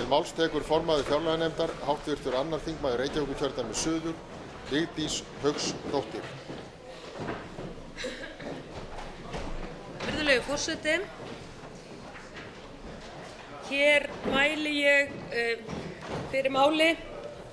máls tekur formaður fjárlaganefndar, hv. 2. þingmaður Reykjavíkurkjördæmis suður, Vigdís Hauksdóttir. Virðulegi forseti, hér mæli ég fyrir máli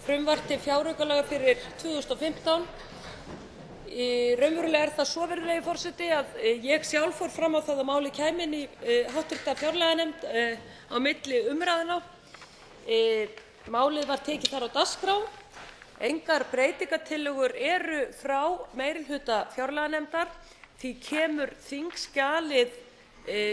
frumvarp til fjáraukalaga fyrir 2015. Raunverulega það svo, virðulegi forseti, að ég sjálf fór fram á það að málið kæmi inn í hv. fjárlaganefnd á milli umræðna. Málið var tekið þar á dagskrá. Engar breytingartillögur eru frá meirihluta fjárlaganefndar. Því kemur þingskjalið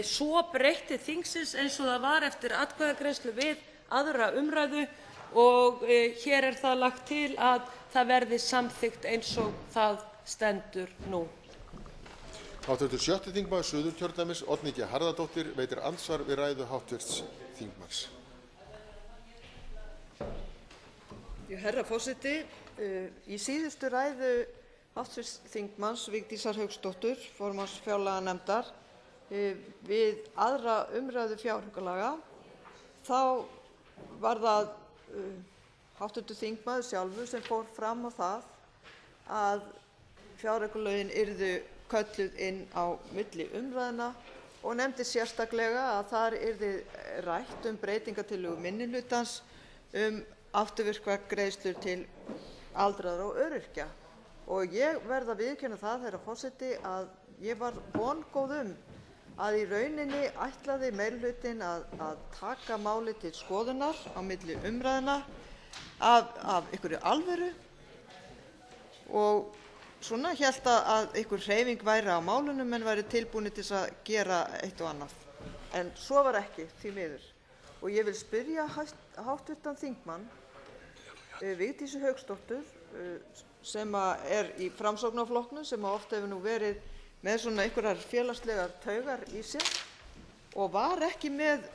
svo breytt til þingsins eins og það var eftir atkvæðagreiðslu við aðra umræðu og hér það lagt til að það verði samþykkt eins og það stendur nú. Hv. 7. þingmaður Suðurkjördæmis, Oddný G. Harðardóttir, veitir andsvar við ræðu hv. þingmanns. Herra forseti, í síðustu ræðu hv. þingmanns Vigdísar Hauksdóttur, formanns fjárlaganefndar, við aðra umræðu fjáraukalaga, þá var það hv. þingmaður sjálfur sem fór fram á það að fjáraukalögin yrðu kölluð inn á milli umræðna og nefndi sérstaklega að þar yrði rætt breytingartillögu minnihlutans afturvirkar greiðslur til aldraðra og öryrkja. Og ég verð að viðurkenna það, herra forseti, að ég var vongóð að í rauninni ætlaði meirihlutinn að taka málið til skoðunar á milli umræðna af einhverri alvöru og svona hélt að einhver hreyfing væri á málinu, menn væri tilbúnir til að gera eitt og annað. En svo var ekki, því miður. Og ég vil spyrja hv. þingmann Vigdísi Hauksdóttur, sem í Framsóknarflokknum, sem oft hefur nú verið með svona einhverjar félagslegar taugar í sér og var ekki með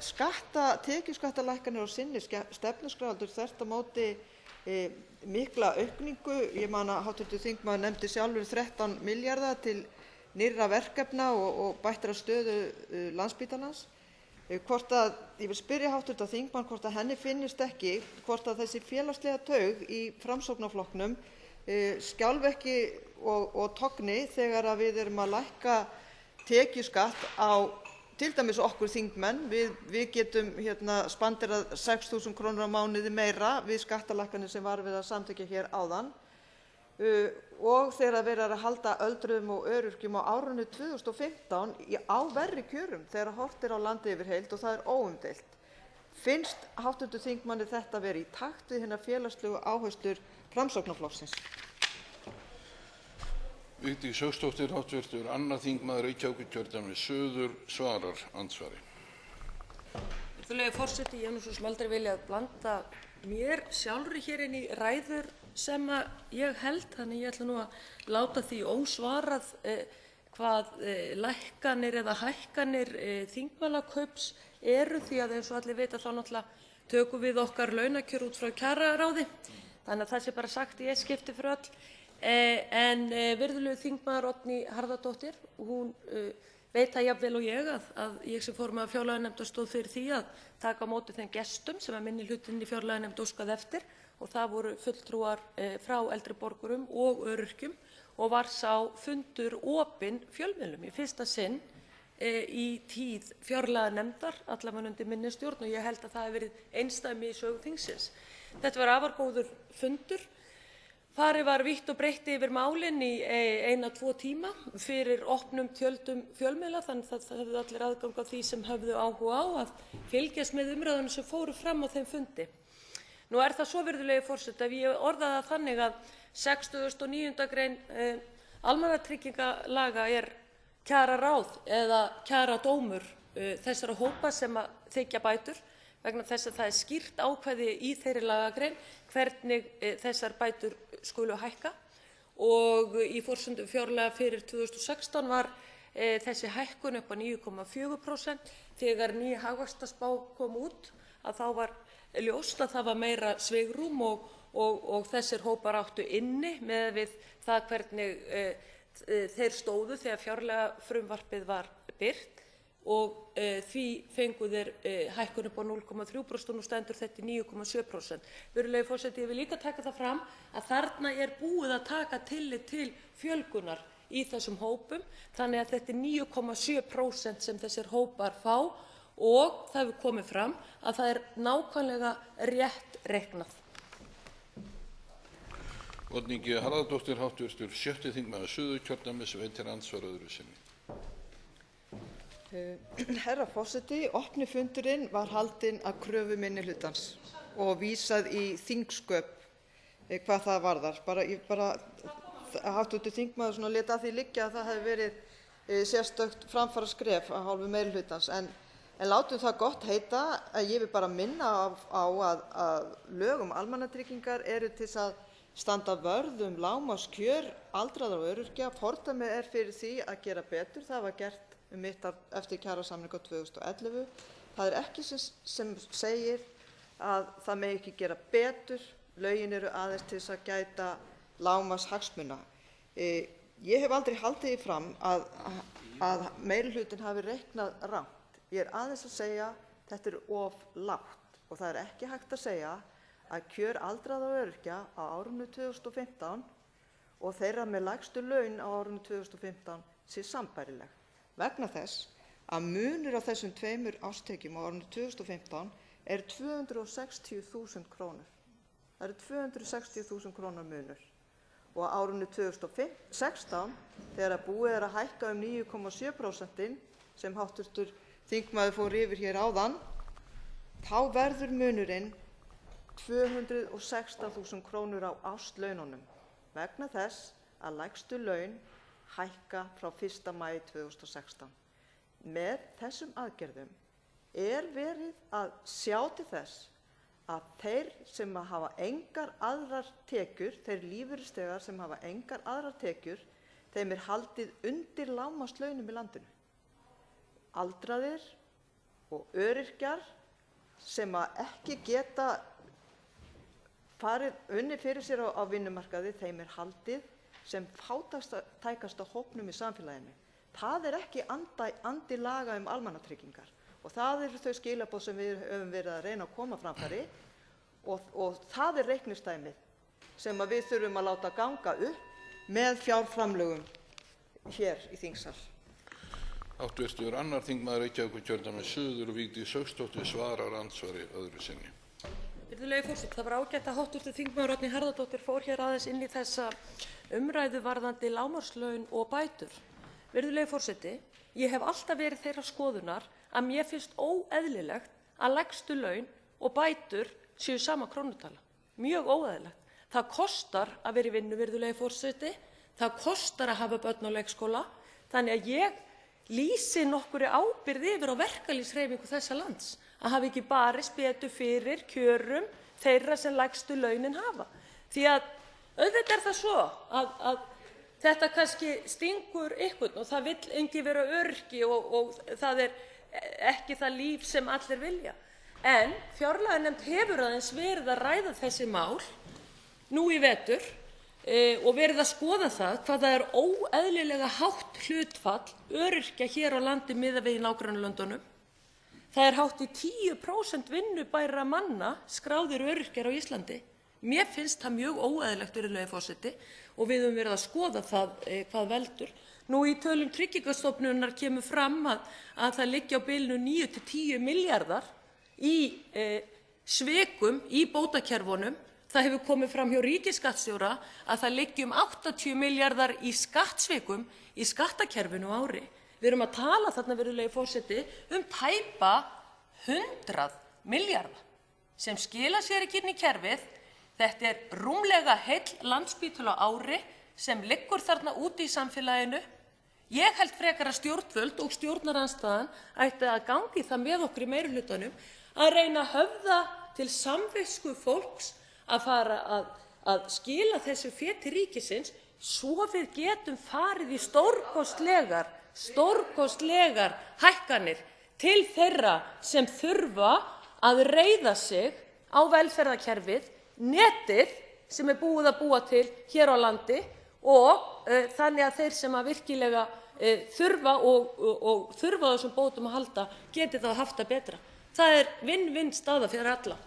tekjuskattalækkanir á sinni stefnuskrá, heldur þvert á móti mikla aukningu. Ég man að hv. þingmaður nefndi sjálfur 13 milljarða til nýrra verkefna og bættrar stöðu Landspítalans. Ég vil spyrja hv. þingmann hvort að henni finnist ekki hvort að þessi félagslega taug í Framsóknarflokknum skjálfi ekki og togni þegar við erum að lækka tekjuskatt á til dæmis okkur þingmenn. Við getum spanderað 6.000 kr. á mánuði meira við skattalækkanir sem var við að samþykkja hér áðan og þegar verið er að halda öldruðum og öryrkjum á árinu 2015 á verri kjörum þegar horft á landið yfir heild og það er óumdeilt. Finnst hv. þingmanni þetta vera í takt við hinar félagslegu áherslur Framsóknarflokksins? Vigdís Hauksdóttir, hv. 2. þingmaður Reykjavíkurkjördæmis suður, svarar andsvari. Virðulegi forseti, ég hef nú svo sem aldrei viljað blanda mér sjálfri hér inn í ræður sem ég held, þannig ég ætla nú að láta því ósvarað hvað lækkanir eða hækkanir þingmannakaups eru, því að eins og allir vita þá náttúrulega tökum við okkar launakjör út frá kjararáði, þannig að það sé bara sagt í eitt skipti fyrir öll. En virðulegur þingmaður Oddný Harðardóttir, hún veit það jafn vel og ég að ég sem formaður fjárlaganefndar stóð fyrir því að taka á móti þeim gestum sem minnihlutinn í fjárlaganefnd óskaði eftir og það voru fulltrúar frá eldri borgurum og öryrkjum og var sá fundur opinn fjölmiðlum í fyrsta sinn í tíð fjárlaganefndar, allavega undir minni stjórn, og ég held að það hafi verið einsdæmi í sögu þingsins. Þetta var afar góður fundur. Farið var vítt og breitt yfir málin í 1–2 tíma fyrir opnum tjöldum fjölmiðla, þannig að það höfðu allir aðgang að því sem höfðu áhuga á að fylgjast með umræðunum sem fóru fram á þeim fundi. Nú er það svo, virðulegi forseti, að ég orðaði það þannig að 69. grein almannatryggingalaga er kjararáð eða kjaradómur þessara hópa sem þiggja bætur, vegna þess að það er skýrt ákvæði í þeirri lagagrein hvernig þessar bætur skulu hækka og í forsendum fjárlaga fyrir 2016 var þessi hækkun upp á 9,4%. Þegar ný hagvaxtarspá kom út þá var ljóst að það var meira svigrúm og þessir hópar áttu inni með við það hvernig þeir stóðu þegar fjárlagafrumvarpið var birt. og því fengu þeir hækkun upp á 0,3% og nú stendur þetta í 9,7%. Virðulegi forseti, ég vil líka taka það fram að þarna er búið að taka tillit til fjölgunar í þessum hópum, þannig að þetta er 9,7% sem þessir hópar fá og það hefur komið fram að það er nákvæmlega rétt reiknað. Oddný G. Harðardóttir, hv. 6. þingmaður Suðurkjördæmis, veitir andsvar öðru sinni. Herra forseti, opni fundurinn var haldinn að kröfu minnihlutans og vísað í þingsköp hvað það varðar. Hv. þingmaður lét að því liggja að það hefði verið sérstakt framfaraskref af hálfu meirihlutans, en látum það gott heita. Ég vil bara minna á að lög um almannatryggingar eru til þess að standa vörð um lágmarkskjör aldraðra og öryrkja. Fordæmi er fyrir því að gera betur. Það var gert eftir kjarasamninga 2011. Það er ekki sem segir að það megi ekki gera betur. Lögin eru aðeins til þess að gæta lágmarkshagsmuna. Ég hef aldrei haldið því fram að meirihlutinn hafi reiknað rangt. Ég er aðeins að segja að þetta er of lágt og það er ekki hægt að segja að kjör aldraðra og öryrkja á árinu 2015 og þeirra með lægstu laun á árinu 2015 sé sambærileg, vegna þess að munur á þessum tveimur árstekjum á árinu 2015 er 260.000 krónur. Það eru 260.000 krónar munur. Og á árinu 2016, þegar búið er að hækka um 9,7% sem hv. þingmaður fór yfir hér áðan, þá verður munurinn 216.000 krónur á árslaununum vegna þess að lægstu laun hækka frá 1. maí 2016. Með þessum aðgerðum er verið að sjá til þess að þeir sem hafa engar aðrar tekjur, þeir lífeyrisþegar sem hafa engar aðrar tekjur, þeim er haldið undir lágmarkslaunum í landinu. Aldraðir og öryrkjar sem ekki geta unnið fyrir sér á vinnumarkaði, þeim er haldið sem fátækasta hópnum í samfélaginu. Það er ekki andi laga um almannatryggingar og það eru þau skilaboð sem við höfum verið að reyna að koma á framfæri og það er reiknistæmið sem við þurfum að láta ganga upp með fjárframlögum hér í þingsal. Hv. 2. þingmaður Reykjavíkurkjördæmis suður, Vigdís Hauksdóttir, svarar andsvari öðru sinni. Virðulegi forseti, það var ágætt að hv. þingmaður Oddný Harðardóttir fór hér aðeins inn í þessa umræðu varðandi lágmarkslaun og bætur. Virðulegi forseti, ég hef alltaf verið þeirrar skoðunar að mér finnst óeðlilegt að lægstu laun og bætur séu sama krónutala. Mjög óeðlilegt. Það kostar að vera í vinnu, virðulegi forseti. Það kostar að hafa börn á leikskóla. Þannig að ég lýsi nokkurri ábyrgð yfir á verkalýðshreyfingu þessa lands að hafa ekki barist betur fyrir kjörum þeirra sem lægstu launin hafa. Því að auðvitað er það svo að þetta kannski stingur ykkur og það vill enginn vera öryrki og það er ekki það líf sem allir vilja. En fjárlaganefnd hefur aðeins verið að ræða þessi mál nú í vetur og verið að skoða það hvað það er óeðlilega hátt hlutfall öryrkja hér á landi miðað við í nágrannalöndunum. Það er hátt í 10% vinnubæra manna skráðir öryrkjar á Íslandi. Mér finnst það mjög óeðlilegt, virðulegi forseti, og við höfum verið að skoða það hvað veldur. Nú í tölum Tryggingastofnunar kemur fram að það liggi á bilinu 9 til 10 milljarðar í svikum í bótakerfunum. Það hefur komið fram hjá ríkisskattstjóra að það liggi 80 milljarðar í skattsvikum í skattakerfinu á ári. Við erum að tala þarna, virðulegi forseti, tæpa 100 milljarða sem skila sér ekki inn í kerfið. Þetta er rúmlega heill Landspítali á ári sem liggur þarna úti í samfélaginu. Ég held frekar að stjórnvöld og stjórnarandstaðan ætti að gangi það með okkur í meirihlutanum að reyna að höfða til samvisku fólks að fara að skila þessu fé til ríkisins svo við getum farið í stórkostlegar hækkanir til þeirra sem þurfa að reiða sig á velferðarkerfið, netið sem er búið að búa til hér á landi og þannig að þeir sem virkilega þurfa og þurfa á þessum bótum að halda geti þá haft það betra. Það er vinn-vinn staða fyrir alla.